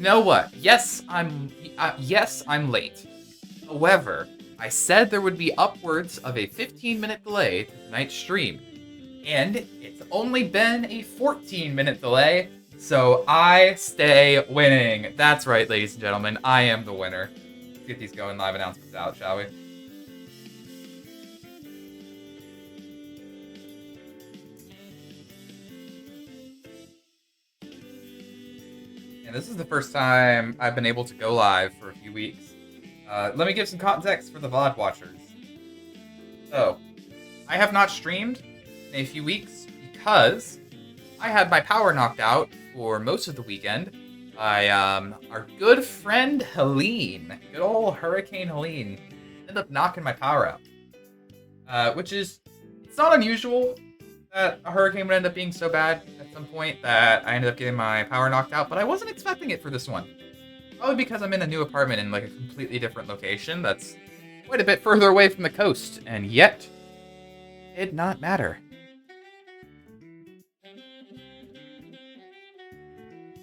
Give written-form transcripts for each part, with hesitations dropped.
know what? Yes, I'm late. However, I said there would be upwards of a 15-minute delay to tonight's stream, and it's only been a 14-minute delay, so I stay winning. That's right, ladies and gentlemen, I am the winner. Let's get these going live announcements out, shall we? And this is the first time I've been able to go live for a few weeks. Let me give some context for the VOD watchers. So, I have not streamed in a few weeks because I had my power knocked out for most of the weekend by our good friend Helene. Good old Hurricane Helene ended up knocking my power out. Which is, it's not unusual that a hurricane would end up being so bad at some point that I ended up getting my power knocked out, but I wasn't expecting it for this one. Probably because I'm in a new apartment in like a completely different location that's quite a bit further away from the coast, and yet it did not matter.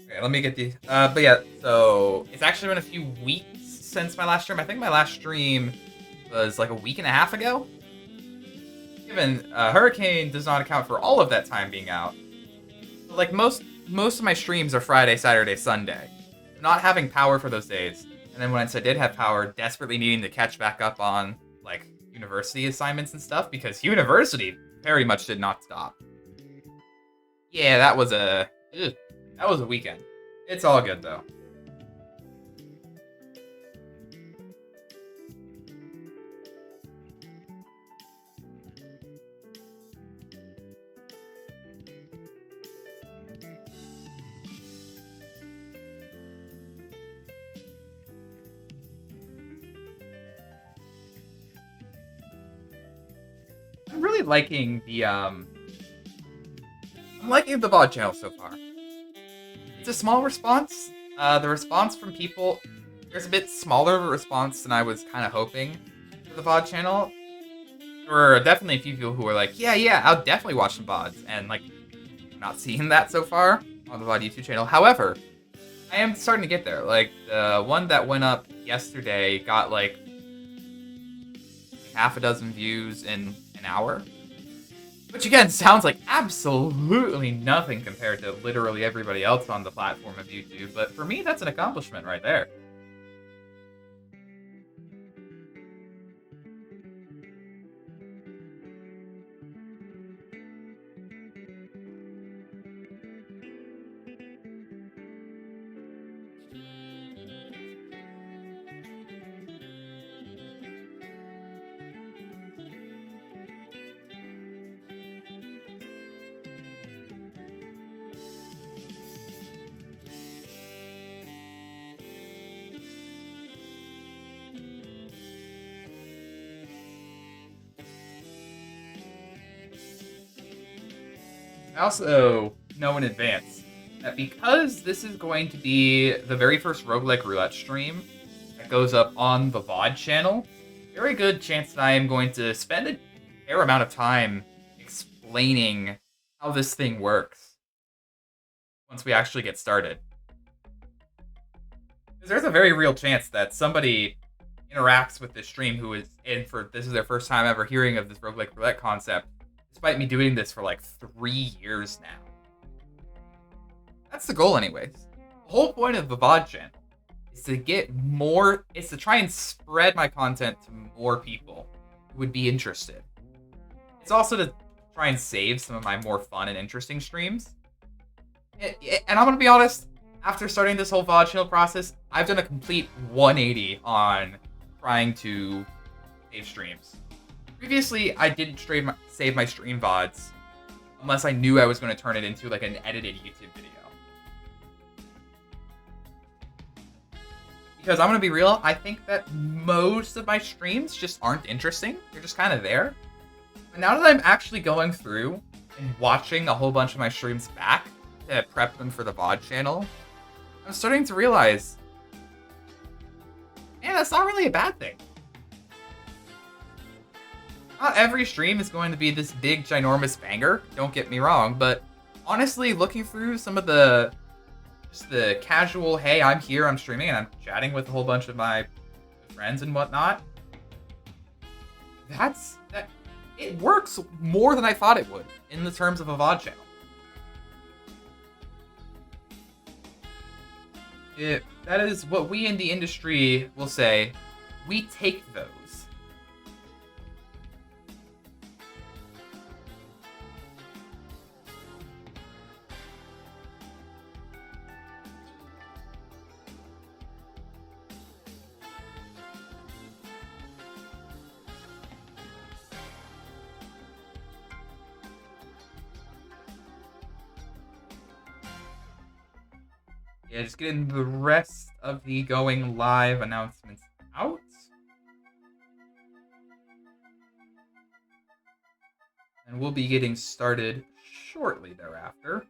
Okay, let me get the but yeah, so it's actually been a few weeks since my last stream. I think my last stream was like a week and a half ago. Given Hurricane does not account for all of that time being out. But like most of my streams are Friday, Saturday, Sunday. Not having power for those days, and then once I did have power, desperately needing to catch back up on like university assignments and stuff because university very much did not stop. Yeah, that was a weekend. It's all good though. I'm really liking the VOD channel so far. It's a small response. The response from people, there's a bit smaller of a response than I was kind of hoping for the VOD channel. There were definitely a few people who were like, yeah, I'll definitely watch some VODs, and like, I'm not seeing that so far on the VOD YouTube channel. However, I am starting to get there. Like, the one that went up yesterday got like half a dozen views in an hour. Which again sounds like absolutely nothing compared to literally everybody else on the platform of YouTube, but for me that's an accomplishment right there. I also know in advance that because this is going to be the very first Roguelike Roulette stream that goes up on the VOD channel, very good chance that I am going to spend a fair amount of time explaining how this thing works once we actually get started. Because there's a very real chance that somebody interacts with this stream who is in for this is their first time ever hearing of this Roguelike Roulette concept, despite me doing this for like 3 years now. That's the goal anyways. The whole point of the VOD channel is to get more, is to try and spread my content to more people who would be interested. It's also to try and save some of my more fun and interesting streams. And I'm gonna be honest, after starting this whole VOD channel process, I've done a complete 180 on trying to save streams. Previously, I didn't save my stream VODs unless I knew I was going to turn it into like an edited YouTube video. Because I'm going to be real, I think that most of my streams just aren't interesting. They're just kind of there. But now that I'm actually going through and watching a whole bunch of my streams back to prep them for the VOD channel, I'm starting to realize, man, that's not really a bad thing. Not every stream is going to be this big, ginormous banger, don't get me wrong, but honestly, looking through some of the just the casual, hey, I'm here, I'm streaming, and I'm chatting with a whole bunch of my friends and whatnot. It works more than I thought it would in the terms of a VOD channel. That is what we in the industry will say. We take those. Yeah, just getting the rest of the going live announcements out. And we'll be getting started shortly thereafter.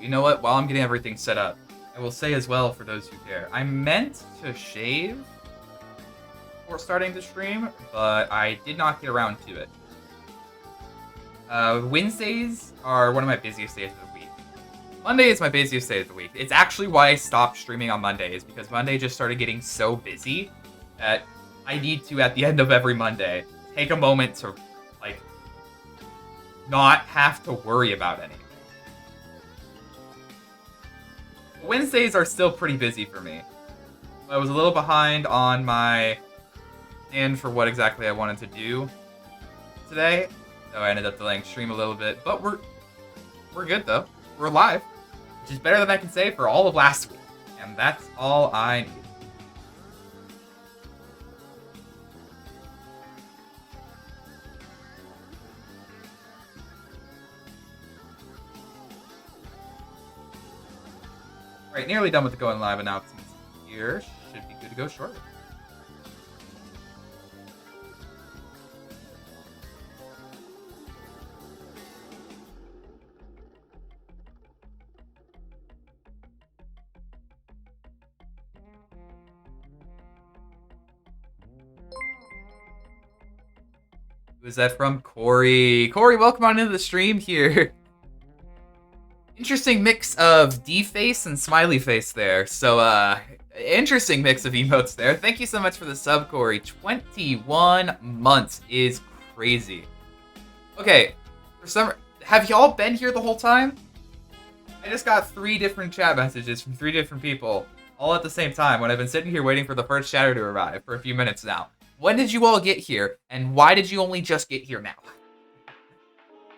You know what? While I'm getting everything set up, I will say as well, for those who care, I meant to shave before starting the stream, but I did not get around to it. Wednesdays are one of my busiest days of the week. Monday is my busiest day of the week. It's actually why I stopped streaming on Mondays, because Monday just started getting so busy that I need to, at the end of every Monday, take a moment to, like, not have to worry about anything. Wednesdays are still pretty busy for me. I was a little behind on my plan for what exactly I wanted to do today, so I ended up delaying stream a little bit. But we're good though. We're live, which is better than I can say for all of last week, and that's all I need. Alright, nearly done with the going live announcements here. Should be good to go shortly. Who is that from? Corey. Corey, welcome on into the stream here. Interesting mix of D-face and smiley face there. So, interesting mix of emotes there. Thank you so much for the sub, Corey. 21 months is crazy. Okay, have y'all been here the whole time? I just got 3 different chat messages from 3 different people all at the same time when I've been sitting here waiting for the first chatter to arrive for a few minutes now. When did you all get here, and why did you only just get here now?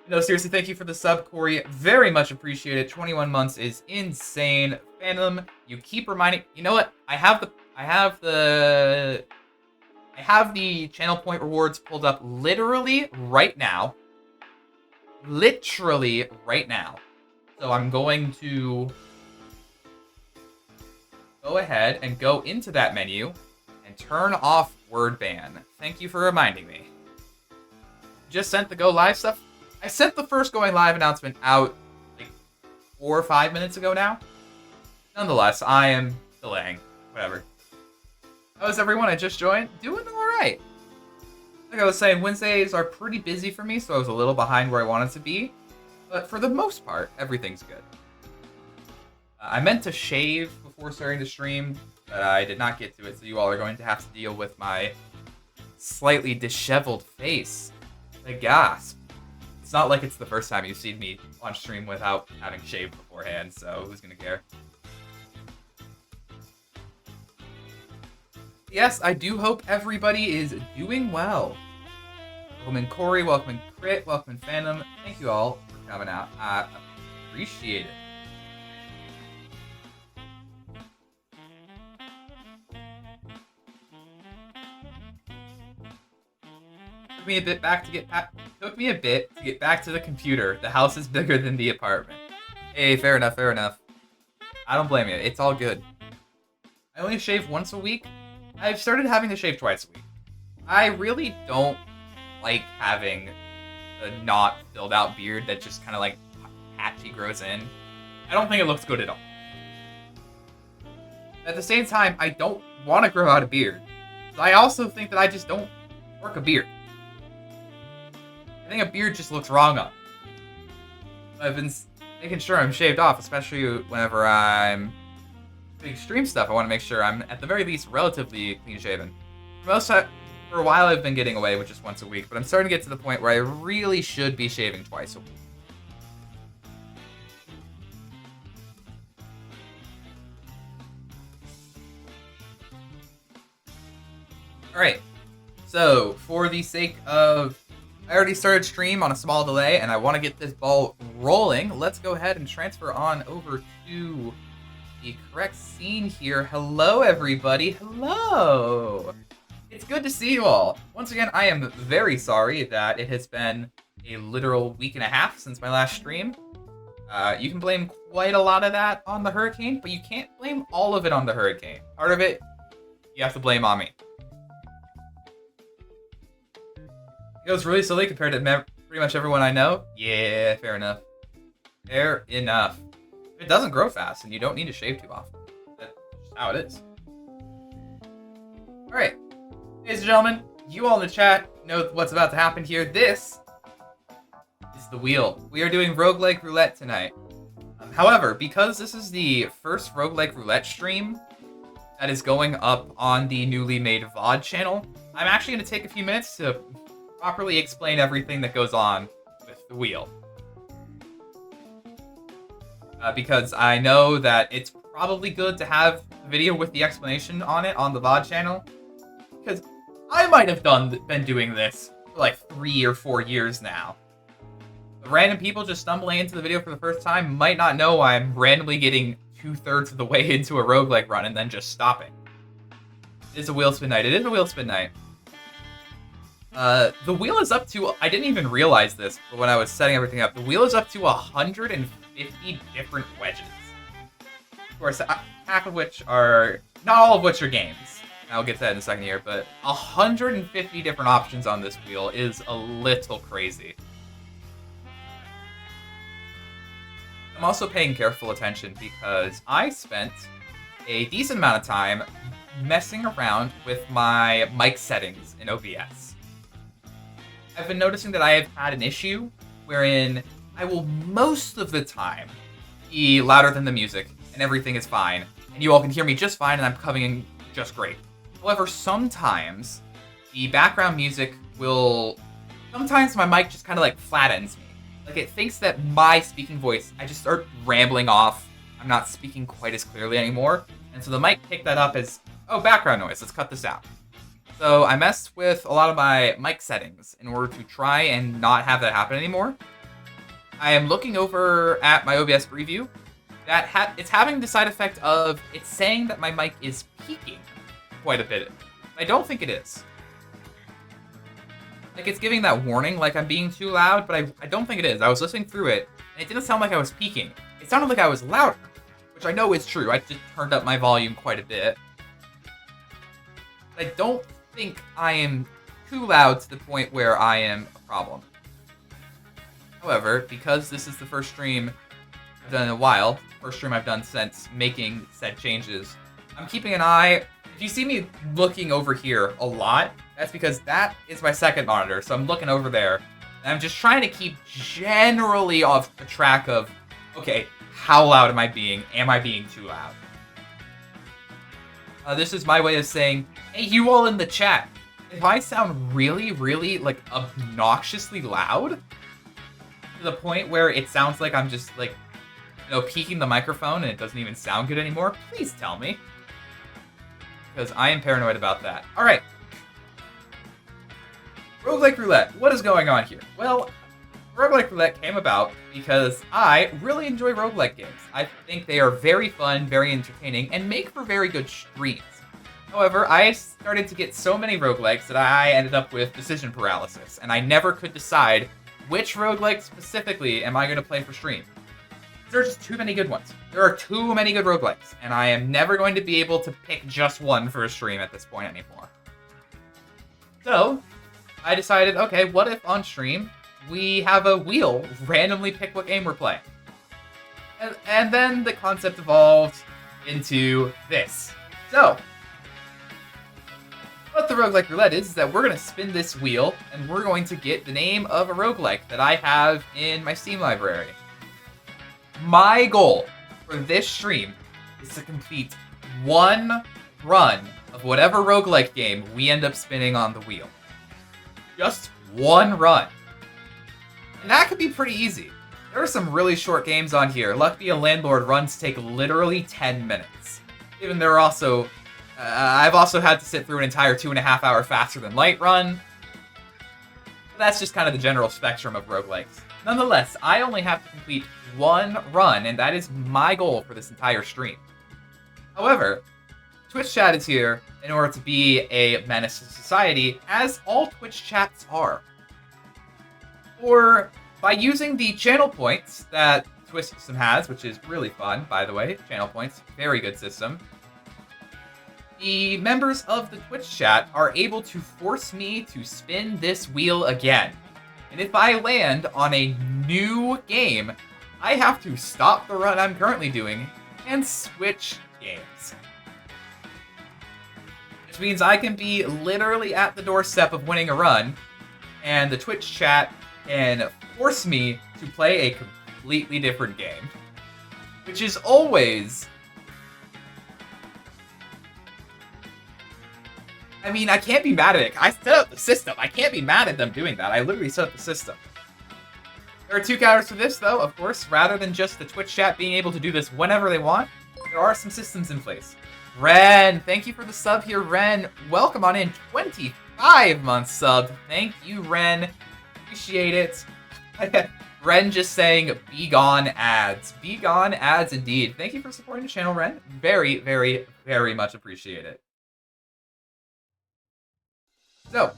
No, seriously, thank you for the sub, Corey. Very much appreciate it. 21 months is insane. Phantom, you keep reminding... You know what? I have the channel point rewards pulled up literally right now. Literally right now. So I'm going to go ahead and go into that menu and turn off word ban. Thank you for reminding me. Just sent the go live stuff. I sent the first going live announcement out like 4 or 5 minutes ago now. Nonetheless, I am delaying. Whatever. How's everyone? I just joined. Doing alright. Like I was saying, Wednesdays are pretty busy for me, so I was a little behind where I wanted to be. But for the most part, everything's good. I meant to shave before starting the stream, but I did not get to it, so you all are going to have to deal with my slightly disheveled face. The gasp. It's not like it's the first time you've seen me on stream without having shaved beforehand, so who's gonna care? Yes, I do hope everybody is doing well. Welcome in Corey, welcome in Crit, welcome in Phantom. Thank you all for coming out. I Appreciate it. Took me a bit to get back to the computer. The house is bigger than the apartment. Hey, fair enough, fair enough. I don't blame you. It's all good. I only shave once a week. I've started having to shave twice a week. I really don't like having a not filled out beard that just kind of like patchy grows in. I don't think it looks good at all. At the same time, I don't want to grow out a beard. So I also think that I just don't work a beard. I think a beard just looks wrong on me. I've been making sure I'm shaved off, especially whenever I'm doing stream stuff. I want to make sure I'm, at the very least, relatively clean-shaven. For a while, I've been getting away with just once a week, but I'm starting to get to the point where I really should be shaving twice a week. Alright, so for the sake of, I already started stream on a small delay and I want to get this ball rolling, let's go ahead and transfer on over to the correct scene here. Hello everybody, hello! It's good to see you all. Once again, I am very sorry that it has been a literal week and a half since my last stream. You can blame quite a lot of that on the hurricane, but you can't blame all of it on the hurricane. Part of it, you have to blame on me. It goes really slowly compared to pretty much everyone I know. Yeah, fair enough. Fair enough. It doesn't grow fast, and you don't need to shave too often. That's just how it is. Alright. Ladies and gentlemen, you all in the chat know what's about to happen here. This is the wheel. We are doing Roguelike Roulette tonight. However, because this is the first Roguelike Roulette stream that is going up on the newly made VOD channel, I'm actually going to take a few minutes to properly explain everything that goes on with the wheel. Because I know that it's probably good to have a video with the explanation on it on the VOD channel. Because I might have been doing this for like 3 or 4 years now. The random people just stumbling into the video for the first time might not know I'm randomly getting 2/3 of the way into a roguelike run and then just stopping. It is a wheel spin night. It is a wheel spin night. The wheel is up to, I didn't even realize this, but when I was setting everything up, the wheel is up to 150 different wedges. Of course, half of which are, not all of which are games. I'll get to that in a second here, but 150 different options on this wheel is a little crazy. I'm also paying careful attention because I spent a decent amount of time messing around with my mic settings in OBS. I've been noticing that I have had an issue wherein I will most of the time be louder than the music and everything is fine, and you all can hear me just fine and I'm coming in just great. However, sometimes the background music will, sometimes my mic just kind of like flattens me. Like it thinks that my speaking voice, I just start rambling off. I'm not speaking quite as clearly anymore. And so the mic picked that up as, oh, background noise, let's cut this out. So I messed with a lot of my mic settings in order to try and not have that happen anymore. I am looking over at my OBS preview. It's having the side effect of, it's saying that my mic is peaking quite a bit. I don't think it is. Like, it's giving that warning like I'm being too loud, but I don't think it is. I was listening through it, and it didn't sound like I was peaking. It sounded like I was louder, which I know is true. I just turned up my volume quite a bit. But I don't think I am too loud to the point where I am a problem. However, because this is the first stream I've done in a while, first stream I've done since making said changes, I'm keeping an eye. If you see me looking over here a lot, that's because that is my second monitor, so I'm looking over there. And I'm just trying to keep generally off the track of, okay, how loud am I being? Am I being too loud? This is my way of saying, hey, you all in the chat, if I sound really, really, like, obnoxiously loud, to the point where it sounds like I'm just, like, you know, peaking the microphone and it doesn't even sound good anymore, please tell me. Because I am paranoid about that. Alright. Roguelike Roulette, what is going on here? Well, Roguelike Roulette came about because I really enjoy roguelike games. I think they are very fun, very entertaining, and make for very good streams. However, I started to get so many roguelikes that I ended up with decision paralysis, and I never could decide which roguelike specifically am I going to play for stream. There are just too many good ones. There are too many good roguelikes, and I am never going to be able to pick just one for a stream at this point anymore. So, I decided, okay, what if on stream we have a wheel randomly pick what game we're playing? And then the concept evolved into this. So, what the Roguelike Roulette is that we're going to spin this wheel, and we're going to get the name of a roguelike that I have in my Steam library. My goal for this stream is to complete one run of whatever roguelike game we end up spinning on the wheel. Just one run. And that could be pretty easy. There are some really short games on here. Luck Be a Landlord runs take literally 10 minutes. Even there are also... I've also had to sit through an entire 2.5 hour Faster Than Light run. But that's just kind of the general spectrum of roguelikes. Nonetheless, I only have to complete one run, and that is my goal for this entire stream. However, Twitch chat is here in order to be a menace to society, as all Twitch chats are. Or by using the channel points that Twitch system has, which is really fun, by the way, channel points, very good system. The members of the Twitch chat are able to force me to spin this wheel again. And if I land on a new game, I have to stop the run I'm currently doing and switch games. Which means I can be literally at the doorstep of winning a run, and the Twitch chat can force me to play a completely different game. Which is always... I mean, I can't be mad at it. I set up the system. I can't be mad at them doing that. I literally set up the system. There are two counters for this, though, of course. Rather than just the Twitch chat being able to do this whenever they want, there are some systems in place. Ren, thank you for the sub here, Ren. Welcome on in. 25 months subbed. Thank you, Ren. Appreciate it. Ren just saying, be gone ads. Be gone ads indeed. Thank you for supporting the channel, Ren. Very, very, very much appreciate it. So,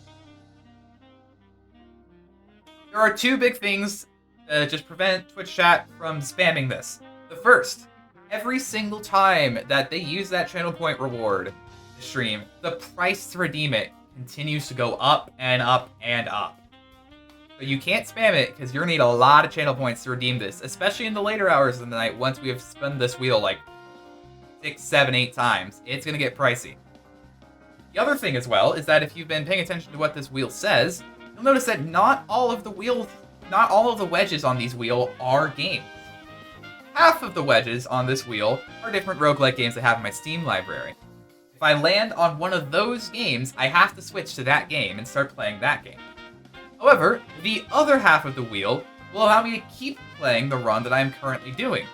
there are two big things that just prevent Twitch chat from spamming this. The first, every single time that they use that channel point reward to stream, the price to redeem it continues to go up and up and up. So you can't spam it because you're going to need a lot of channel points to redeem this, especially in the later hours of the night once we have spun this wheel like 6, 7, 8 times. It's going to get pricey. The other thing as well is that if you've been paying attention to what this wheel says, you'll notice that not all of the wedges on these wheel are games. Half of the wedges on this wheel are different roguelike games I have in my Steam library. If I land on one of those games, I have to switch to that game and start playing that game. However, the other half of the wheel will allow me to keep playing the run that I am currently doing,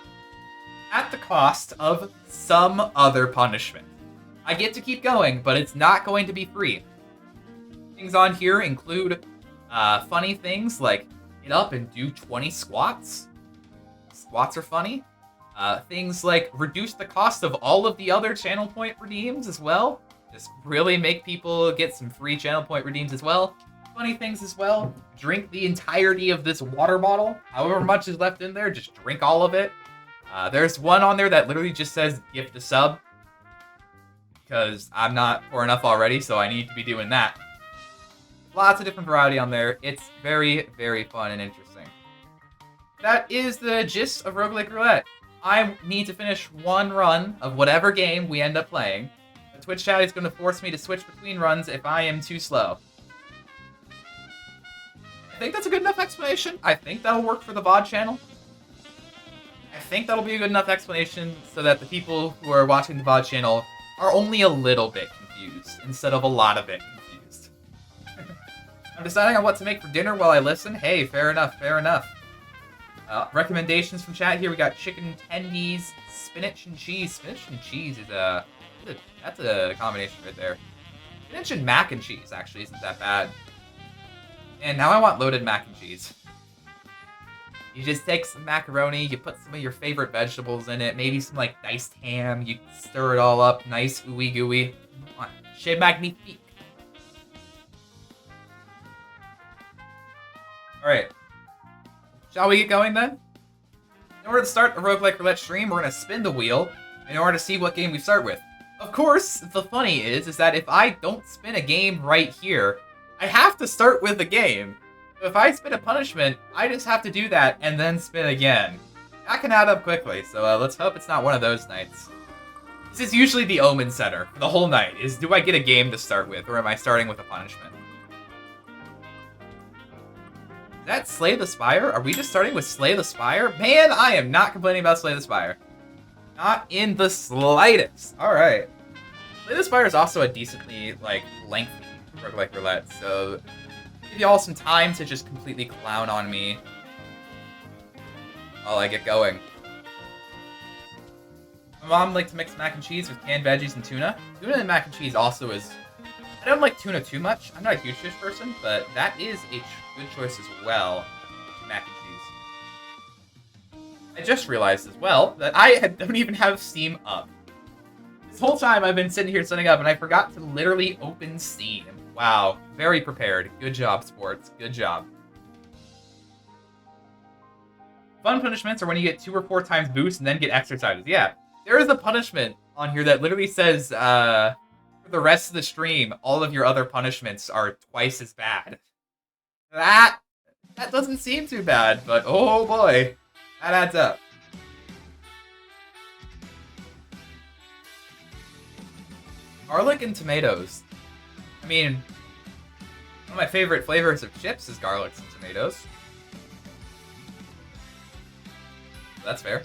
at the cost of some other punishment. I get to keep going, but it's not going to be free. Things on here include funny things like get up and do 20 squats. Squats are funny. Things like reduce the cost of all of the other channel point redeems as well. Just really make people get some free channel point redeems as well. Funny things as well. Drink the entirety of this water bottle. However much is left in there, just drink all of it. There's one on there that literally just says gift a sub, because I'm not poor enough already, so I need to be doing that. Lots of different variety on there. It's very, very fun and interesting. That is the gist of Roguelike Roulette. I need to finish one run of whatever game we end up playing. The Twitch chat is going to force me to switch between runs if I am too slow. I think that's a good enough explanation. I think that'll work for the VOD channel. I think that'll be a good enough explanation so that the people who are watching the VOD channel are only a little bit confused instead of a lot of it confused. I'm deciding on what to make for dinner while I listen. Hey, fair enough, fair enough. Recommendations from chat here. We got chicken tendies, spinach and cheese. Spinach and cheese is that's a combination right there. Spinach and mac and cheese actually isn't that bad. And now I want loaded mac and cheese. You just take some macaroni, you put some of your favorite vegetables in it, maybe some like diced ham, you stir it all up, nice ooey gooey. C'est magnifique. Alright. Shall we get going then? In order to start a Roguelike Roulette stream, we're going to spin the wheel in order to see what game we start with. Of course, the funny is that if I don't spin a game right here, I have to start with a game. So if I spin a punishment, I just have to do that and then spin again. That can add up quickly, so let's hope it's not one of those nights. This is usually the omen setter for the whole night, is do I get a game to start with, or am I starting with a punishment? Is that Slay the Spire? Are we just starting with Slay the Spire? Man, I am not complaining about Slay the Spire. Not in the slightest. Alright. Slay the Spire is also a decently, like, lengthy Roguelike Roulette, so give y'all some time to just completely clown on me while I get going. My mom liked to mix mac and cheese with canned veggies and tuna. Tuna and mac and cheese also is... I don't like tuna too much. I'm not a huge fish person, but that is a good choice as well. Mac and cheese. I just realized as well that I don't even have Steam up. This whole time I've been sitting here setting up and I forgot to literally open Steam. Wow. Very prepared. Good job, sports. Good job. Fun punishments are when you get 2 or 4 times boost and then get exercises. Yeah. There is a punishment on here that literally says, for the rest of the stream, all of your other punishments are twice as bad. That doesn't seem too bad, but oh boy, that adds up. Garlic and tomatoes. I mean, one of my favorite flavors of chips is garlics and tomatoes. That's fair.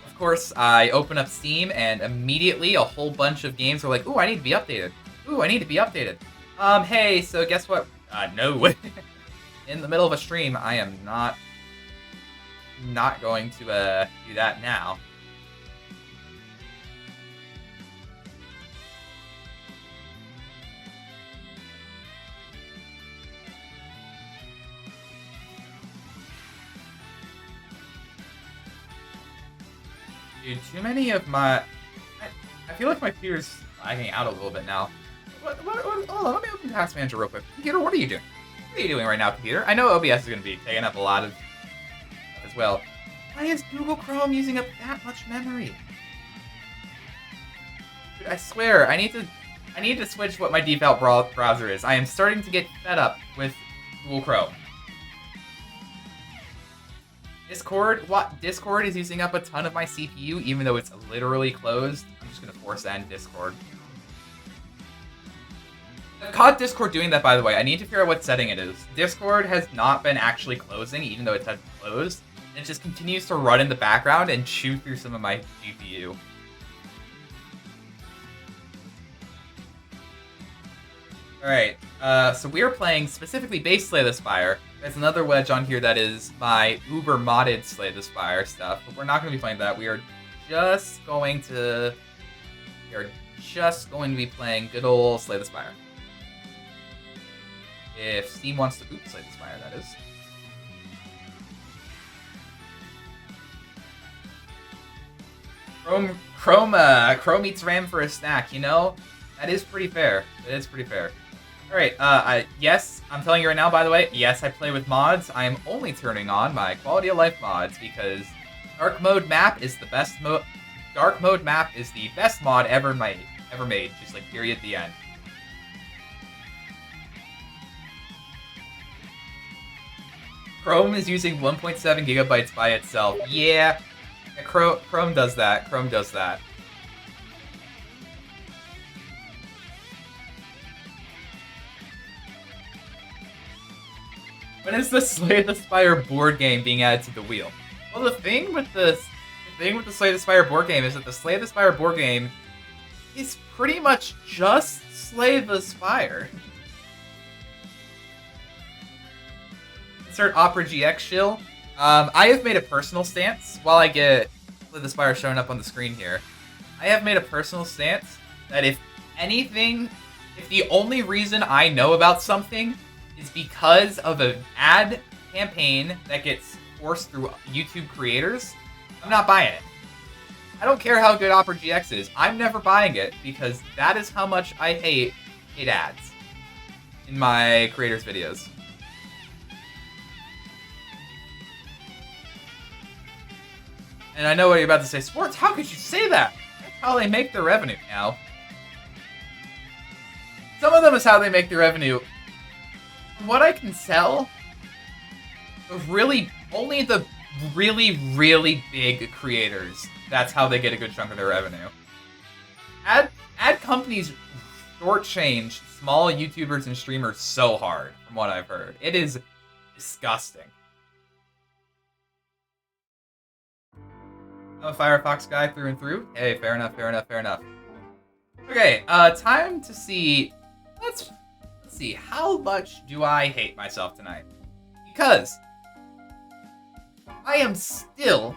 Of course, I open up Steam, and immediately a whole bunch of games are like, ooh, I need to be updated. Ooh, I need to be updated. Hey, so guess what? No. In the middle of a stream, I am not going to, do that now. Dude, too many of my... I feel like my computer's lagging out a little bit now. Hold on, let me open Task Manager real quick. Computer, what are you doing? What are you doing right now, computer? I know OBS is going to be taking up a lot of stuff as well. Why is Google Chrome using up that much memory? Dude, I swear, I need to switch what my default browser is. I am starting to get fed up with Google Chrome. Discord is using up a ton of my CPU, even though it's literally closed. I'm just gonna force end Discord. I've caught Discord doing that, by the way. I need to figure out what setting it is. Discord has not been actually closing, even though it's closed. It just continues to run in the background and chew through some of my GPU. Alright, so we are playing specifically base Slay the Spire. There's another wedge on here that is my uber modded Slay the Spire stuff, but we're not going to be playing that. We are just going to be playing good old Slay the Spire. If Steam wants to Slay the Spire, that is. Chrome eats RAM for a snack, you know? That is pretty fair. It is pretty fair. Alright, yes, I'm telling you right now, by the way, yes, I play with mods. I am only turning on my quality of life mods because Dark Mode Map is the best Dark Mode Map is the best mod ever made. Just like period, the end. Chrome is using 1.7 gigabytes by itself. Yeah, Chrome does that. Chrome does that. When is the Slay the Spire board game being added to the wheel? Well, the thing with the Slay the Spire board game is that the Slay the Spire board game is pretty much just Slay the Spire. Insert Opera GX shill. I have made a personal stance while I get Slay the Spire showing up on the screen here. I have made a personal stance that if the only reason I know about something is because of an ad campaign that gets forced through YouTube creators, I'm not buying it. I don't care how good Opera GX is. I'm never buying it because that is how much I hate paid ads in my creators' videos. And I know what you're about to say. Sports, how could you say that? That's how they make their revenue now. Some of them is how they make their revenue. From what I can tell, only the really big creators, that's how they get a good chunk of their revenue. Ad companies shortchange small YouTubers and streamers so hard, from what I've heard. It is disgusting. I'm a Firefox guy through and through. Hey, fair enough. Okay, time to see. Let's see. How much do I hate myself tonight? Because I am still,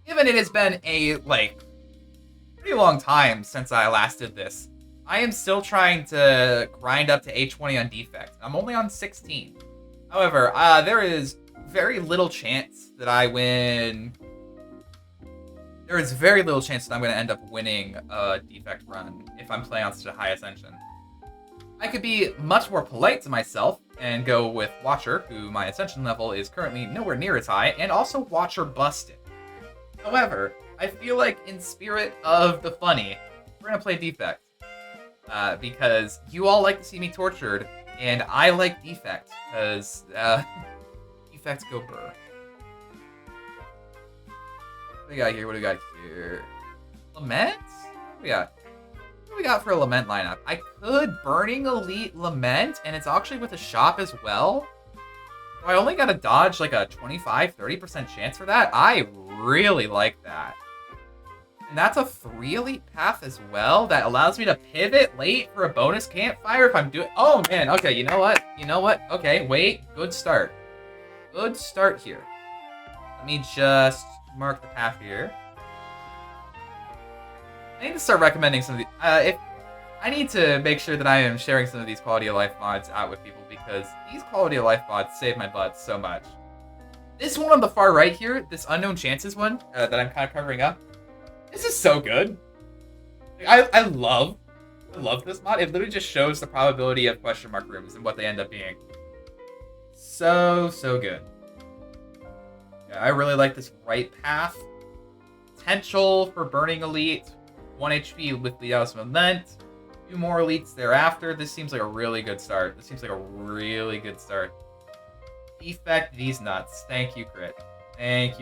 given it has been a pretty long time since I last did this, I am still trying to grind up to A20 on defect. I'm only on 16. However, there is very little chance that I win. There is very little chance that I'm going to end up winning a defect run if I'm playing on such a high ascension. I could be much more polite to myself and go with Watcher, who my ascension level is currently nowhere near as high, and also Watcher busted. However, I feel like in spirit of the funny, we're going to play defect. Because you all like to see me tortured, and I like defect, because defects go burr. What do we got here? Lament? What do we got for a Lament lineup? I could Burning Elite Lament, and it's actually with a shop as well. So I only gotta dodge like a 25-30% chance for that. I really like that. And that's a 3 elite path as well that allows me to pivot late for a bonus campfire if I'm doing... Oh man, okay, you know what? Okay, wait, good start. Good start here. Let me just mark the path here. I need to start recommending some of the. I need to make sure that I am sharing some of these quality of life mods out with people because these quality of life mods save my butt so much. This one on the far right here, this unknown chances one that I'm kind of covering up. This is so good. I love this mod. It literally just shows the probability of question mark rooms and what they end up being. So good. Yeah, I really like this right path. Potential for Burning Elite. 1 HP with the Lament. 2 more elites thereafter. This seems like a really good start. Defect these nuts. Thank you, Crit. I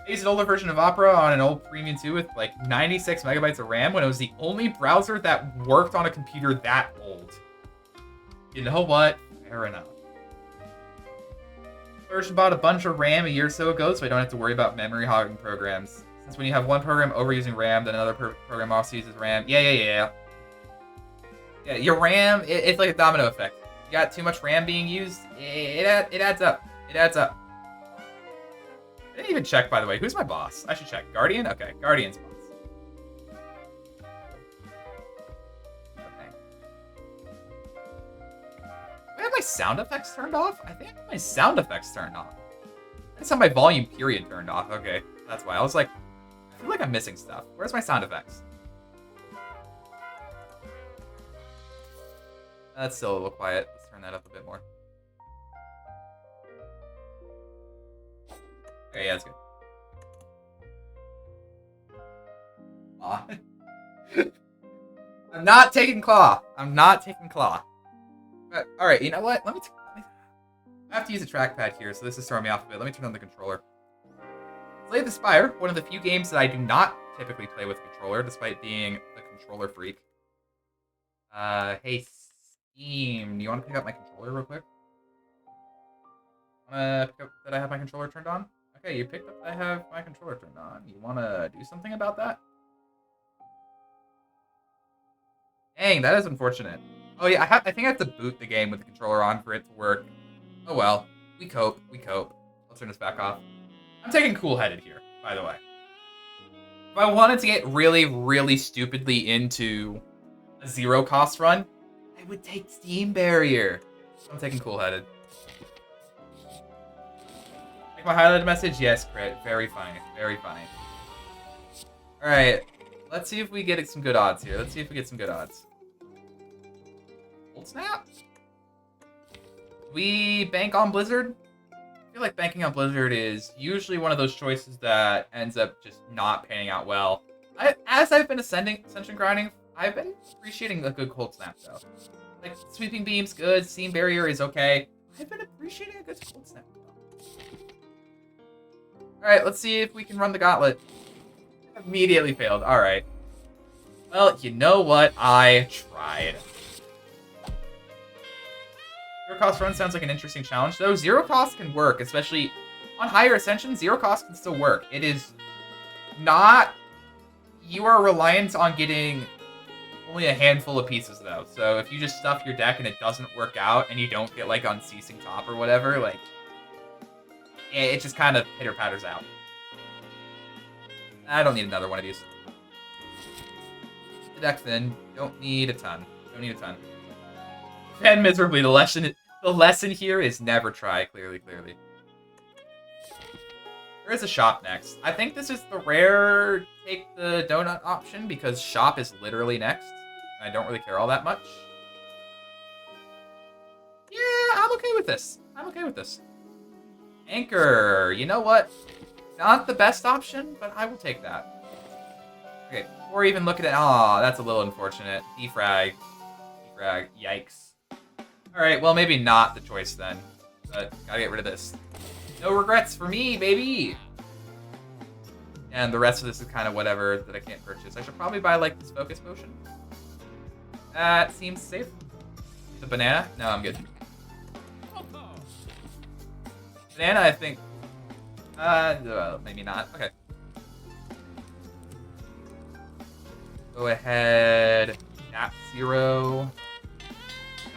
used an older version of Opera on an old Premium 2 with like 96 megabytes of RAM when it was the only browser that worked on a computer that old. You know what? Fair enough. Version bought a bunch of RAM a year or so ago, so I don't have to worry about memory hogging programs. Since when you have one program overusing RAM, then another program also uses RAM. Yeah, your RAM, it's like a domino effect. You got too much RAM being used, it adds up. I didn't even check, by the way. Who's my boss? I should check. Guardian? Okay, Guardian's boss. Okay. I have my sound effects turned off? I think I have my sound effects turned off. I just have my volume period turned off. Okay, that's why. I was like, I feel like I'm missing stuff. Where's my sound effects? That's still a little quiet. Let's turn that up a bit more. Okay, yeah, that's good. Aw. I'm not taking Claw. But, alright, you know what? I have to use a trackpad here, so this is throwing me off a bit. Let me turn on the controller. Slay the Spire, one of the few games that I do not typically play with a controller, despite being a controller freak. Hey, Steam, do you want to pick up my controller real quick? Want to pick up that I have my controller turned on? Okay, you picked up that I have my controller turned on. You want to do something about that? Dang, that is unfortunate. Oh yeah, I think I have to boot the game with the controller on for it to work. Oh well, we cope. I'll turn this back off. I'm taking cool-headed here, by the way. If I wanted to get really stupidly into a zero-cost run, I would take Steam Barrier. I'm taking cool-headed. Take my highlighted message? Yes, crit. Very funny. Very funny. Alright. Let's see if we get some good odds here. Let's see if we get some good odds. Cold Snap? We bank on Blizzard? I feel like banking on Blizzard is usually one of those choices that ends up just not panning out well. As I've been ascension grinding, I've been appreciating a good Cold Snap, though. Like, Sweeping Beam's good, Seam Barrier is okay. I've been appreciating a good Cold Snap, though. Alright, let's see if we can run the gauntlet. Immediately failed. Alright. Well, you know what? I tried. Zero cost run sounds like an interesting challenge, though. Zero cost can work, especially on higher ascension. Zero cost can still work. It is not... You are reliant on getting only a handful of pieces, though. So if you just stuff your deck and it doesn't work out, and you don't get, like, Unceasing Top or whatever, like... It just kind of pitter-patters out. I don't need another one of these. The deck thin. Don't need a ton. Don't need a ton. And miserably, the lesson here is never try. Clearly. There is a shop next. I think this is the rare take the donut option because shop is literally next. And I don't really care all that much. Yeah, I'm okay with this. Anchor. You know what? Not the best option, but I will take that. Okay, or even look at it. Aw, that's a little unfortunate. Defrag. Yikes. Alright, well, maybe not the choice then. But gotta get rid of this. No regrets for me, baby! And the rest of this is kind of whatever that I can't purchase. I should probably buy, like, this Focus Potion. That seems safe. The banana? No, I'm good. Banana, I think... maybe not. Okay. Go ahead. Tap 0.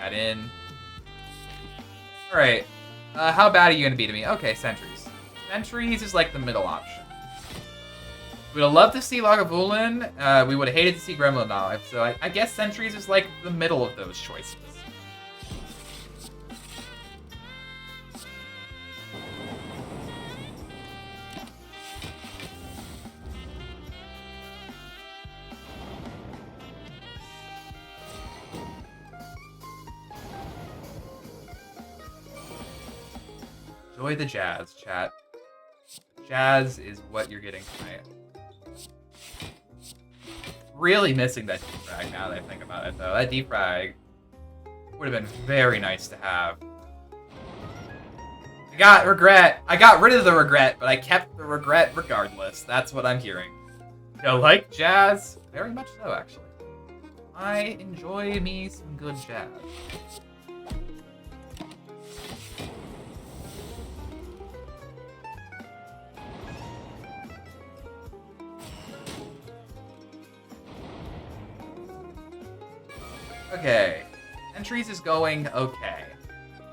Add in. Alright. How bad are you going to be to me? Okay, Sentries. Sentries is like the middle option. We would have loved to see Lagavulin. We would have hated to see Gremlin Olive. So I guess Sentries is like the middle of those choices. Enjoy the jazz, chat. Jazz is what you're getting tonight. Really missing that defrag now that I think about it, though. That defrag would have been very nice to have. I got regret. I got rid of the regret, but I kept the regret regardless. That's what I'm hearing. You like jazz? Very much so, actually. I enjoy me some good jazz. Okay. Entries is going okay.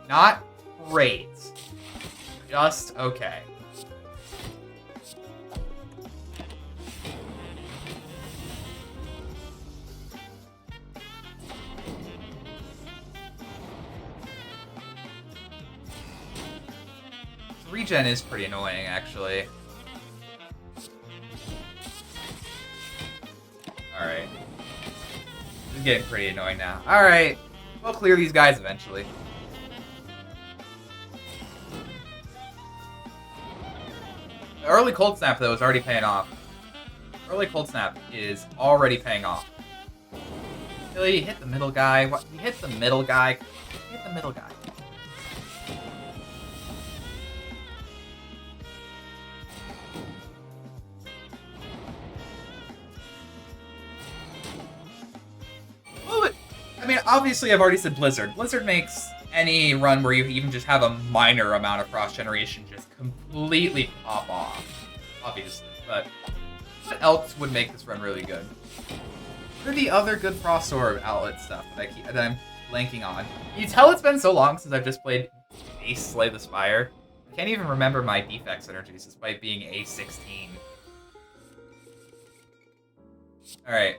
Not great. Just okay. Regen is pretty annoying, actually. Alright. This is getting pretty annoying now. Alright. We'll clear these guys eventually. The early Cold Snap, though, is already paying off. Early Cold Snap is already paying off. Really? Hit the middle guy? What? You hit the middle guy? Hit the middle guy. I mean, obviously I've already said Blizzard. Blizzard makes any run where you even just have a minor amount of cross-generation just completely pop off. Obviously, but what else would make this run really good? What are the other good Frost Orb outlet stuff that I'm blanking on? Can you tell it's been so long since I've just played Ace Slay the Spire? I can't even remember my defect synergies despite being A16. Alright.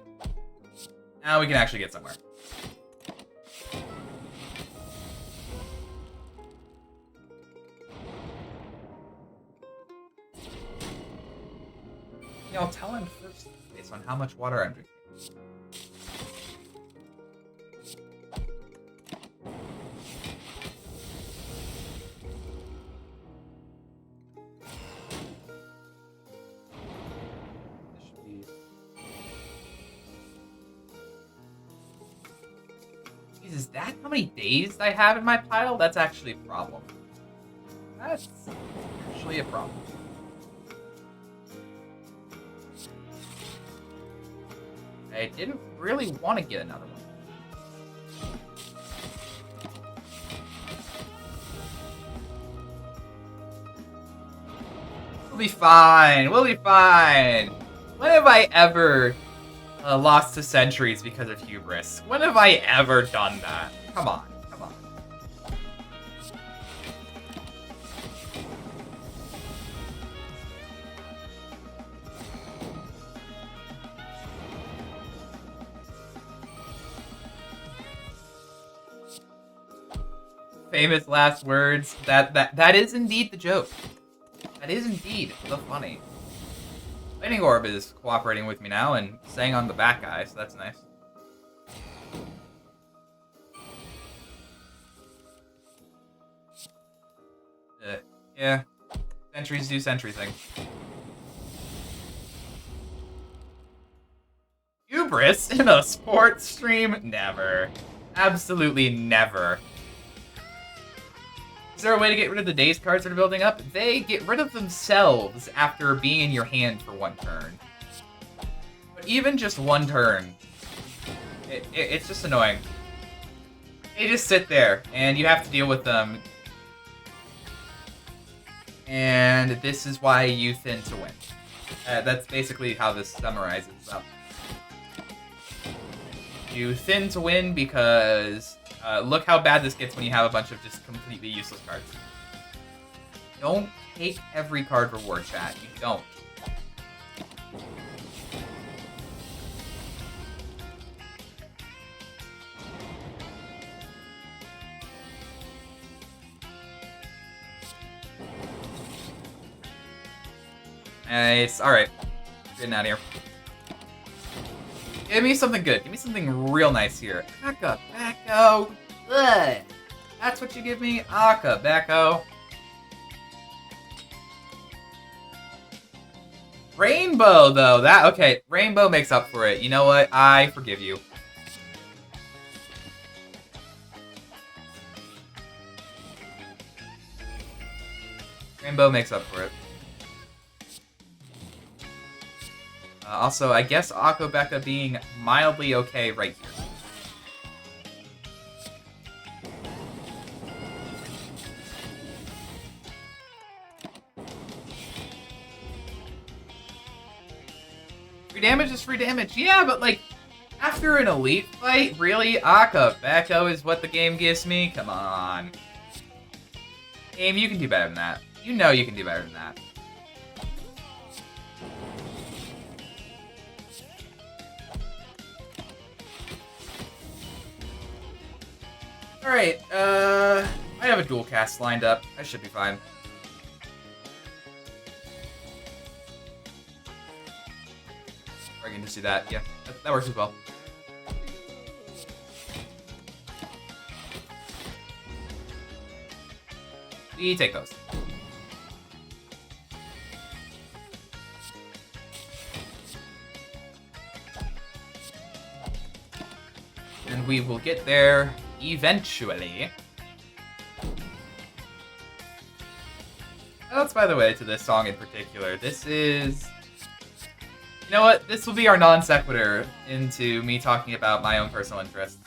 Now we can actually get somewhere. I'll tell him first based on how much water I'm drinking. Is that how many days I have in my pile? That's actually a problem. That's actually a problem. I didn't really want to get another one. We'll be fine. We'll be fine. When have I ever lost to centuries because of hubris? When have I ever done that? Come on. Come on. Famous last words. That is indeed the joke. That is indeed the funny. Lightning Orb is cooperating with me now and staying on the back guy, so that's nice. Yeah. Sentries do sentry things. Hubris in a sports stream? Never. Absolutely never. Is there a way to get rid of the days cards that are building up? They get rid of themselves after being in your hand for one turn. But even just one turn, it's just annoying. They just sit there, and you have to deal with them. And this is why you thin to win. That's basically how this summarizes up. You thin to win because look how bad this gets when you have a bunch of just completely useless cards. Don't take every card reward, chat. You don't. Nice. Alright. Getting out of here. Give me something good. Give me something real nice here. Akabeko. Ugh. That's what you give me? Akabeko. Rainbow, though. Okay. Rainbow makes up for it. You know what? I forgive you. Rainbow makes up for it. Also, I guess Akabeko being mildly okay right here. Free damage is free damage. Yeah, but like, after an elite fight, really? Akabeko is what the game gives me? Come on. Game, you can do better than that. You know you can do better than that. Alright, I have a dual cast lined up. I should be fine. Or I can just do that. Yeah, that works as well. We take those. And we will get there eventually. That's, by the way, to this song in particular. This is... You know what? This will be our non sequitur into me talking about my own personal interests.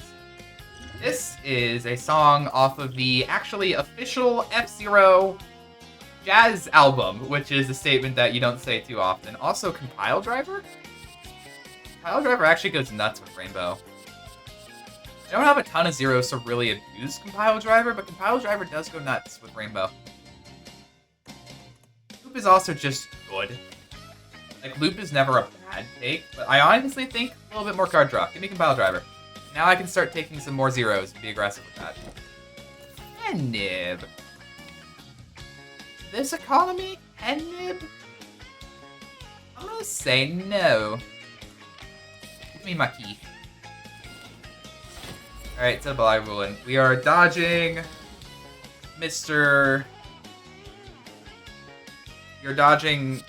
This is a song off of the actually official F-Zero jazz album, which is a statement that you don't say too often. Also, Compile Driver? Compile Driver actually goes nuts with Rainbow. I don't have a ton of zeros to really abuse Compile Driver, but Compile Driver does go nuts with Rainbow. Loop is also just good. Like, Loop is never a bad take, but I honestly think a little bit more card draw. Give me Compile Driver. Now I can start taking some more zeros and be aggressive with that. And Nib. This economy? And Nib? I'm gonna just say no. Give me my key. Alright, set up a live ruling. We are dodging Mr. You're dodging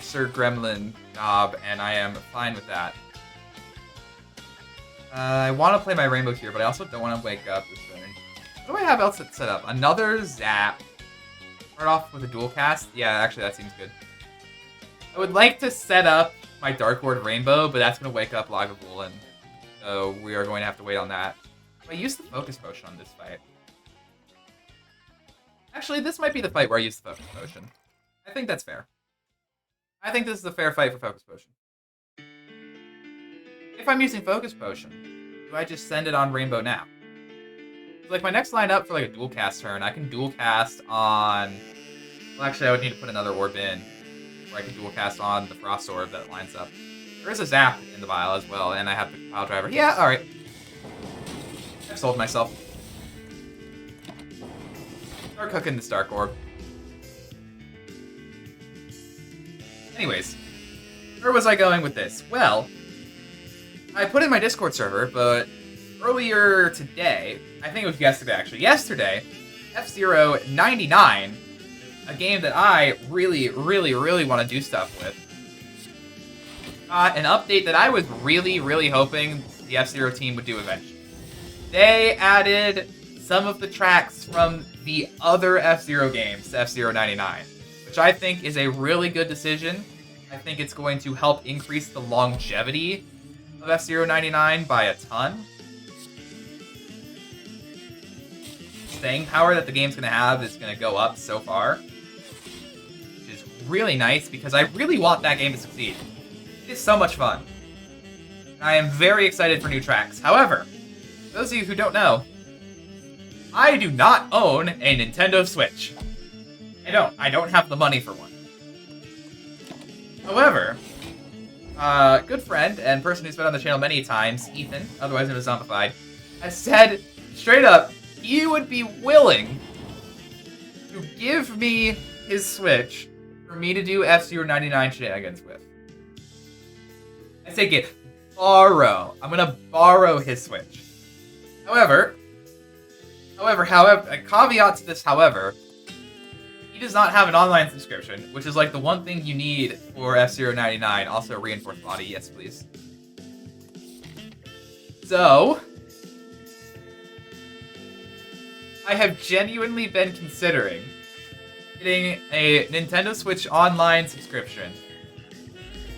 Sir Gremlin Knob, and I am fine with that. I want to play my Rainbow here, but I also don't want to wake up this turn. What do I have else set up? Another Zap. Start off with a dual cast? Yeah, actually that seems good. I would like to set up my Dark Lord Rainbow, but that's going to wake up Lagavulin. So we are going to have to wait on that. I use the Focus Potion on this fight. Actually, this might be the fight where I use the Focus Potion. I think that's fair. I think this is a fair fight for Focus Potion. If I'm using Focus Potion, do I just send it on Rainbow now? Like, my next line up for, like, a dual cast turn, I can dual cast on... Well, actually, I would need to put another orb in, where I can dual cast on the Frost Orb that lines up. There is a Zap in the vial as well, and I have the Pile Driver. Yeah, alright. I've sold myself. Start cooking this Dark Orb. Anyways, where was I going with this? Well, I put in my Discord server, but earlier today, I think it was yesterday actually, F-Zero 99, a game that I really want to do stuff with, an update that I was really hoping the F-Zero team would do eventually. They added some of the tracks from the other F-Zero games to F-Zero 99, which I think is a really good decision. I think it's going to help increase the longevity of F-Zero 99 by a ton. Staying power that the game's going to have is going to go up so far, which is really nice because I really want that game to succeed. It is so much fun. I am very excited for new tracks. However, those of you who don't know, I do not own a Nintendo Switch. I don't have the money for one. However, good friend and person who's been on the channel many times, Ethan, otherwise known as Zombified, has said straight up he would be willing to give me his Switch for me to do F-Zero 99 shenanigans with. I say get borrow. I'm gonna borrow his Switch. However, a caveat to this, however, he does not have an online subscription, which is like the one thing you need for F-Zero 99. Also, reinforced body, yes please. So, I have genuinely been considering getting a Nintendo Switch online subscription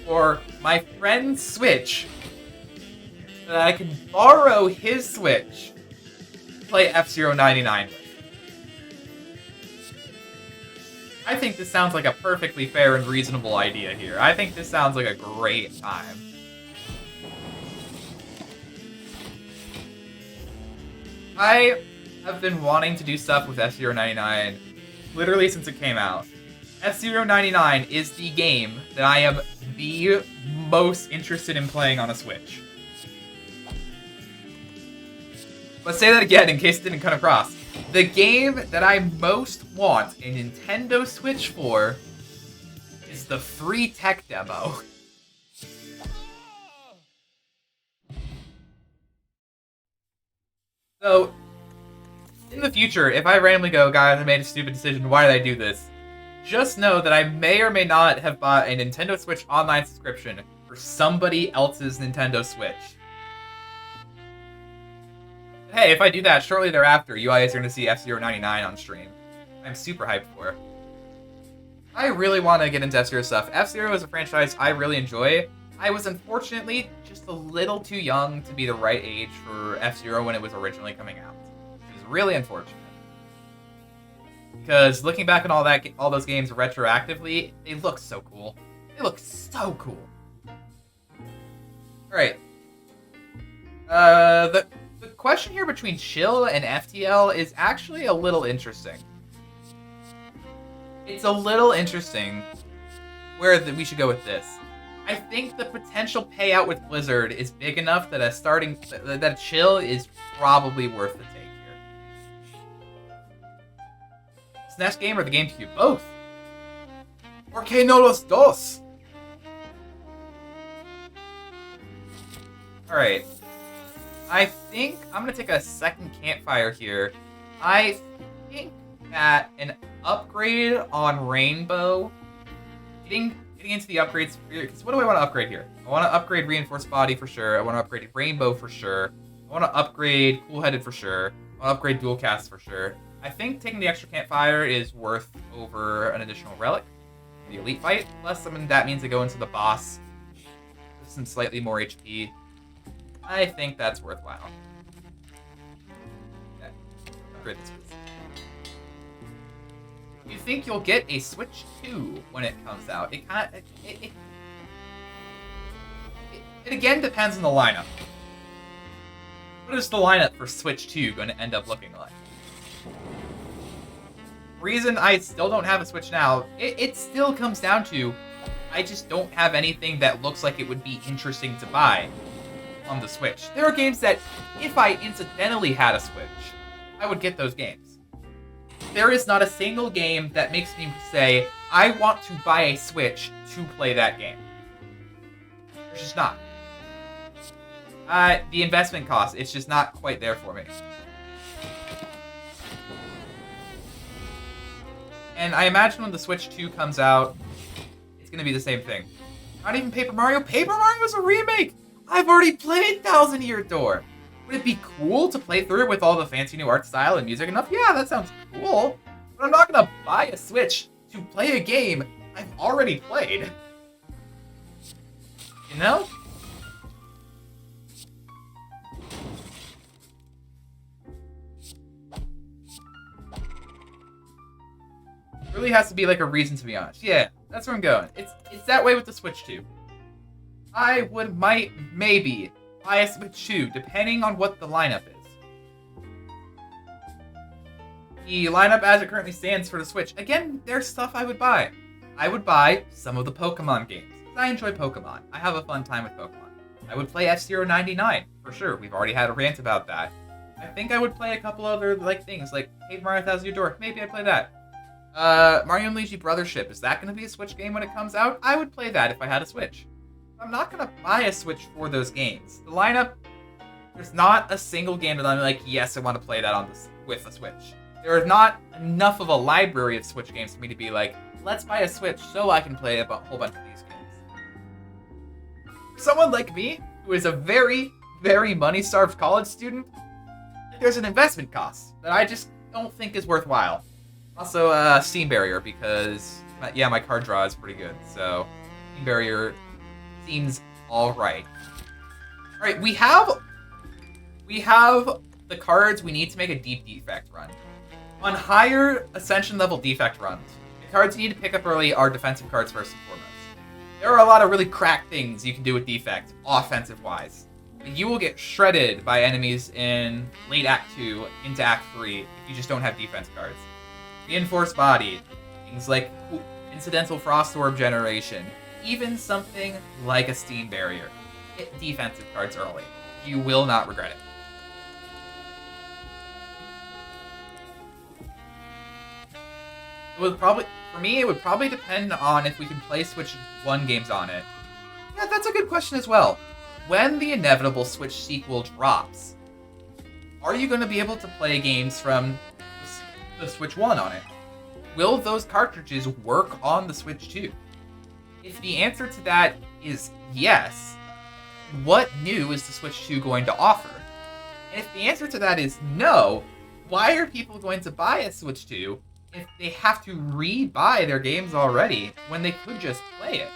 for my friend's Switch so that I can borrow his Switch to play F-Zero 99 with. I think this sounds like a perfectly fair and reasonable idea here. I think this sounds like a great time. I have been wanting to do stuff with F-Zero 99 literally since it came out. F-Zero 99 is the game that I am the most interested in playing on a Switch. Let's say that again in case it didn't come across. The game that I most want a Nintendo Switch for is the free tech demo. So, in the future, if I randomly go, guys, I made a stupid decision, why did I do this? Just know that I may or may not have bought a Nintendo Switch online subscription for somebody else's Nintendo Switch. Hey, if I do that, shortly thereafter, you guys are going to see F-Zero 99 on stream. I'm super hyped for it. I really want to get into F-Zero stuff. F-Zero is a franchise I really enjoy. I was unfortunately just a little too young to be the right age for F-Zero when it was originally coming out. Which is really unfortunate. Because looking back on all those games retroactively, they look so cool. They look so cool. Alright. The question here between Chill and FTL is actually a little interesting. It's a little interesting where we should go with this. I think the potential payout with Blizzard is big enough that that Chill is probably worth the take here. SNES game or the GameCube? Both. ¿Por qué no los dos? Alright. I think I'm going to take a second campfire here. I think that an upgrade on Rainbow, getting into the upgrades, because what do I want to upgrade here? I want to upgrade Reinforced Body for sure. I want to upgrade Rainbow for sure. I want to upgrade Cool-Headed for sure. I want to upgrade Dual Cast for sure. I think taking the extra campfire is worth over an additional relic. The elite fight. Plus, I mean, that means I go into the boss with some slightly more HP. I think that's worthwhile. Okay. Upgrade this, please. You think you'll get a Switch 2 when it comes out? It kind of it again depends on the lineup. What is the lineup for Switch 2 going to end up looking like? Reason I still don't have a Switch now, it still comes down to I just don't have anything that looks like it would be interesting to buy on the Switch. There are games that, if I incidentally had a Switch, I would get those games. There is not a single game that makes me say, I want to buy a Switch to play that game. There's just not. The investment cost, it's just not quite there for me. And I imagine when the Switch 2 comes out, it's going to be the same thing. Not even Paper Mario. Paper Mario's a remake! I've already played Thousand Year Door! Would it be cool to play through it with all the fancy new art style and music and stuff? Yeah, that sounds cool. But I'm not going to buy a Switch to play a game I've already played. You know? Really has to be like a reason, to be honest. Yeah, that's where I'm going. It's that way with the Switch 2. I might maybe buy a Switch 2, depending on what the lineup is. The lineup as it currently stands for the Switch, again, there's stuff I would buy. I would buy some of the Pokemon games. I enjoy Pokemon. I have a fun time with Pokemon. I would play F-Zero 99, for sure. We've already had a rant about that. I think I would play a couple other things, like Paper Mario Thousand Year Door. Maybe I'd play that. Mario & Luigi Brothership, is that going to be a Switch game when it comes out? I would play that if I had a Switch. I'm not going to buy a Switch for those games. The lineup, there's not a single game that I'm like, yes, I want to play that with a Switch. There is not enough of a library of Switch games for me to be like, let's buy a Switch so I can play a whole bunch of these games. For someone like me, who is a very, very money-starved college student, there's an investment cost that I just don't think is worthwhile. Also, Steam Barrier, because, yeah, my card draw is pretty good, so Steam Barrier seems alright. Alright, we have the cards we need to make a deep defect run. On higher Ascension level defect runs, the cards you need to pick up early are defensive cards first and foremost. There are a lot of really cracked things you can do with defect, offensive-wise. You will get shredded by enemies in late Act 2 into Act 3 if you just don't have defense cards. Reinforced Body, things like Incidental Frost Orb Generation, even something like a Steam Barrier. Hit defensive cards early. You will not regret it. For me, it would probably depend on if we can play Switch 1 games on it. Yeah, that's a good question as well. When the inevitable Switch sequel drops, are you going to be able to play games from the Switch 1 on it? Will those cartridges work on the Switch 2? If the answer to that is yes, what new is the Switch 2 going to offer? And if the answer to that is no, why are people going to buy a Switch 2 if they have to re-buy their games already when they could just play it?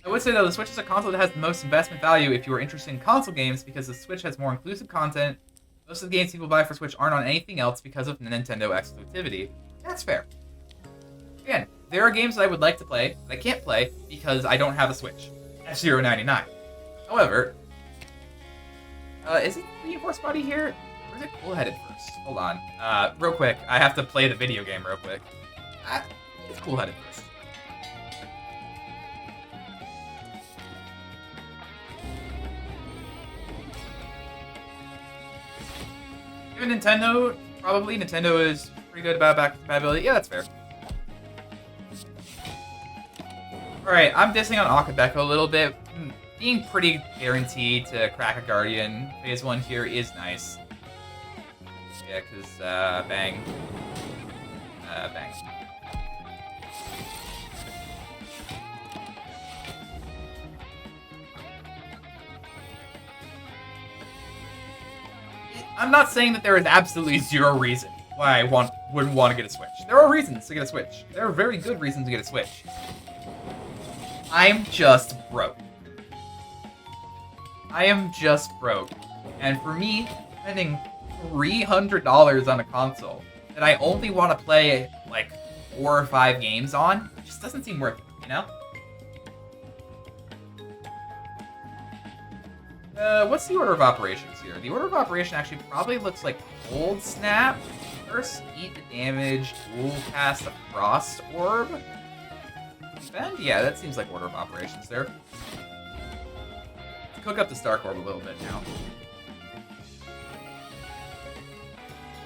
I would say, though, the Switch is a console that has the most investment value if you are interested in console games, because the Switch has more inclusive content. Most of the games people buy for Switch aren't on anything else because of Nintendo exclusivity. That's fair. Again, there are games that I would like to play that I can't play because I don't have a Switch. F-Zero 99. However, is it Reinforced Body here? Or is it Cool-Headed first? Hold on. Real quick, I have to play the video game real quick. It's Cool-Headed first. Even Nintendo, probably. Nintendo is pretty good about backwards compatibility. Yeah, that's fair. Alright, I'm dissing on Akabeko a little bit. Being pretty guaranteed to crack a Guardian phase 1 here is nice. Yeah, because, bang. Bang. I'm not saying that there is absolutely zero reason why I wouldn't want to get a Switch. There are reasons to get a Switch. There are very good reasons to get a Switch. I'm just broke. I am just broke. And for me, spending $300 on a console that I only want to play like 4 or 5 games on, just doesn't seem worth it, you know? What's the order of operations here? The order of operation actually probably looks like Cold Snap. First, eat the damage, dual cast a Frost Orb. Defend? Yeah, that seems like order of operations there. Cook up the Stark Orb a little bit now.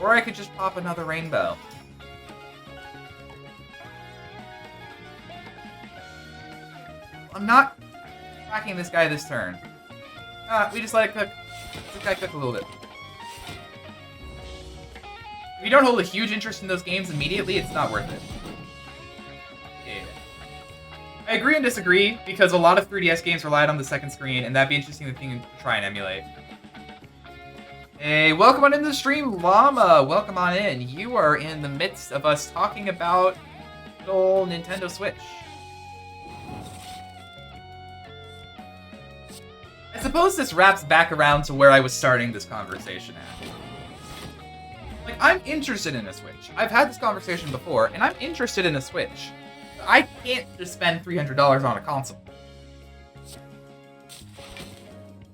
Or I could just pop another Rainbow. I'm not attacking this guy this turn. We just let it cook. Let the guy cook a little bit. If you don't hold a huge interest in those games immediately, it's not worth it. Yeah. I agree and disagree, because a lot of 3DS games relied on the second screen, and that'd be interesting thing to try and emulate. Hey, welcome on into the stream, Llama! Welcome on in. You are in the midst of us talking about good old Nintendo Switch. I suppose this wraps back around to where I was starting this conversation at. Like, I'm interested in a Switch. I've had this conversation before, and I'm interested in a Switch. I can't just spend $300 on a console.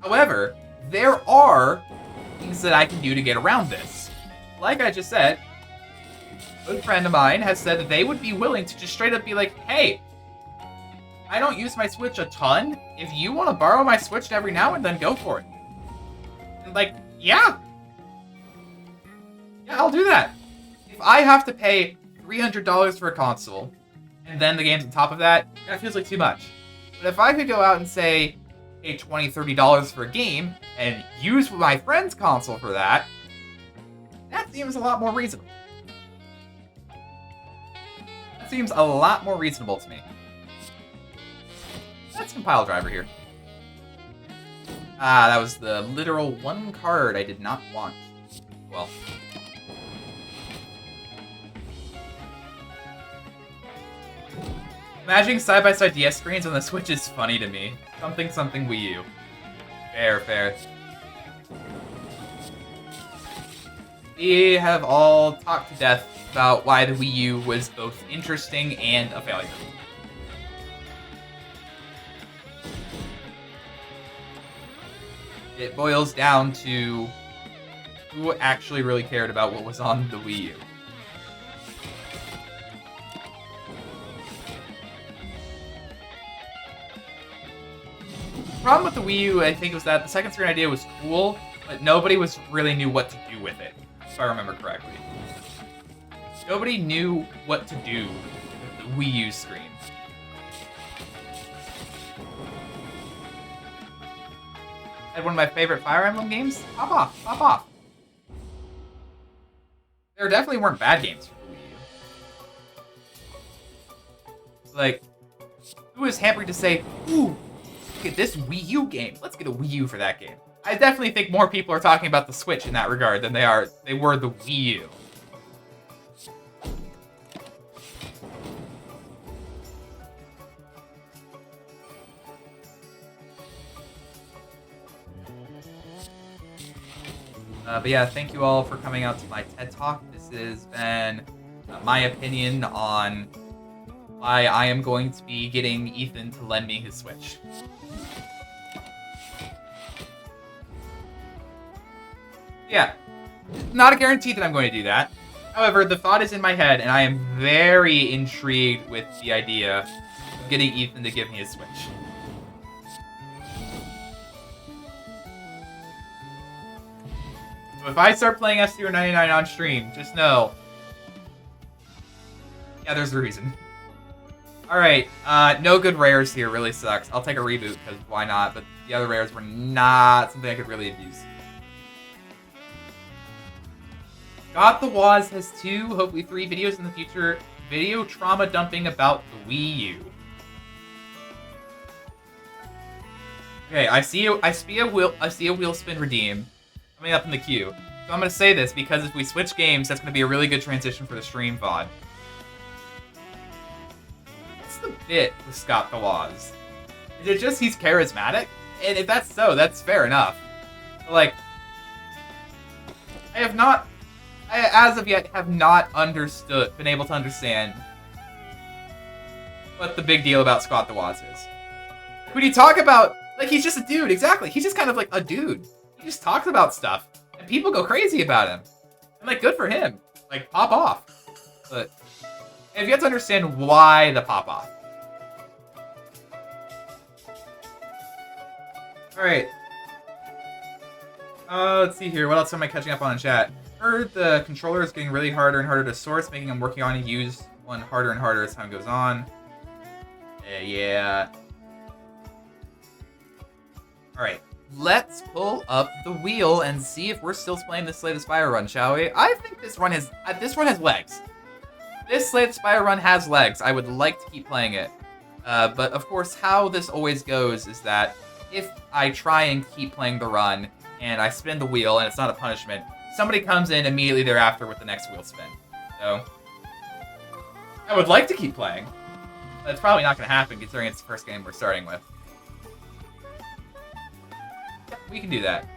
However, there are things that I can do to get around this. Like I just said, a good friend of mine has said that they would be willing to just straight up be like, hey, I don't use my Switch a ton. If you want to borrow my Switch every now and then, go for it. And like, yeah. Yeah, I'll do that. If I have to pay $300 for a console, and then the games on top of that, that feels like too much. But if I could go out and say, pay $20, $30 for a game, and use my friend's console for that, that seems a lot more reasonable. That seems a lot more reasonable to me. Let's compile driver here. Ah, that was the literal one card I did not want. Well. Imagining side-by-side DS screens on the Switch is funny to me. Something Wii U. Fair, fair. We have all talked to death about why the Wii U was both interesting and a failure. It boils down to who actually really cared about what was on the Wii U. The problem with the Wii U, I think, was that the second screen idea was cool, but nobody really knew what to do with it, if I remember correctly. Nobody knew what to do with the Wii U screen. Had one of my favorite Fire Emblem games. Pop off, pop off. There definitely weren't bad games for the Wii U. Like, who was happy to say, ooh, look at this Wii U game. Let's get a Wii U for that game. I definitely think more people are talking about the Switch in that regard than they were the Wii U. But yeah, thank you all for coming out to my TED Talk. This has been my opinion on why I am going to be getting Ethan to lend me his Switch. Yeah, not a guarantee that I'm going to do that. However, the thought is in my head, and I am very intrigued with the idea of getting Ethan to give me his Switch. If I start playing S099 on stream, just know. Yeah, there's a reason. Alright, no good rares here, really sucks. I'll take a reboot, because why not? But the other rares were not something I could really abuse. Got the Waz has 2, hopefully 3 videos in the future. Video trauma dumping about the Wii U. Okay, I see a wheel spin redeem coming up in the queue. So I'm gonna say this because if we switch games, that's gonna be a really good transition for the stream VOD. What's the bit with Scott the Waz? Is it just he's charismatic? And if that's so, that's fair enough. But like, I as of yet have not been able to understand what the big deal about Scott the Waz is. When you talk about, like, he's just a dude, exactly. He's just kind of like a dude. He just talks about stuff, and people go crazy about him. And like, good for him. Like, pop off. But if you have to understand why the pop off. Alright. Let's see here. What else am I catching up on in chat? Heard the controller is getting really harder and harder to source, making him working on to use one harder and harder as time goes on. Yeah. Alright, let's pull up the wheel and see if we're still playing this Slay the Spire run, shall we? I think this run has legs. This Slay the Spire run has legs. I would like to keep playing it. But of course, how this always goes is that if I try and keep playing the run, and I spin the wheel and it's not a punishment, somebody comes in immediately thereafter with the next wheel spin. So, I would like to keep playing, but it's probably not going to happen considering it's the first game we're starting with. We can do that.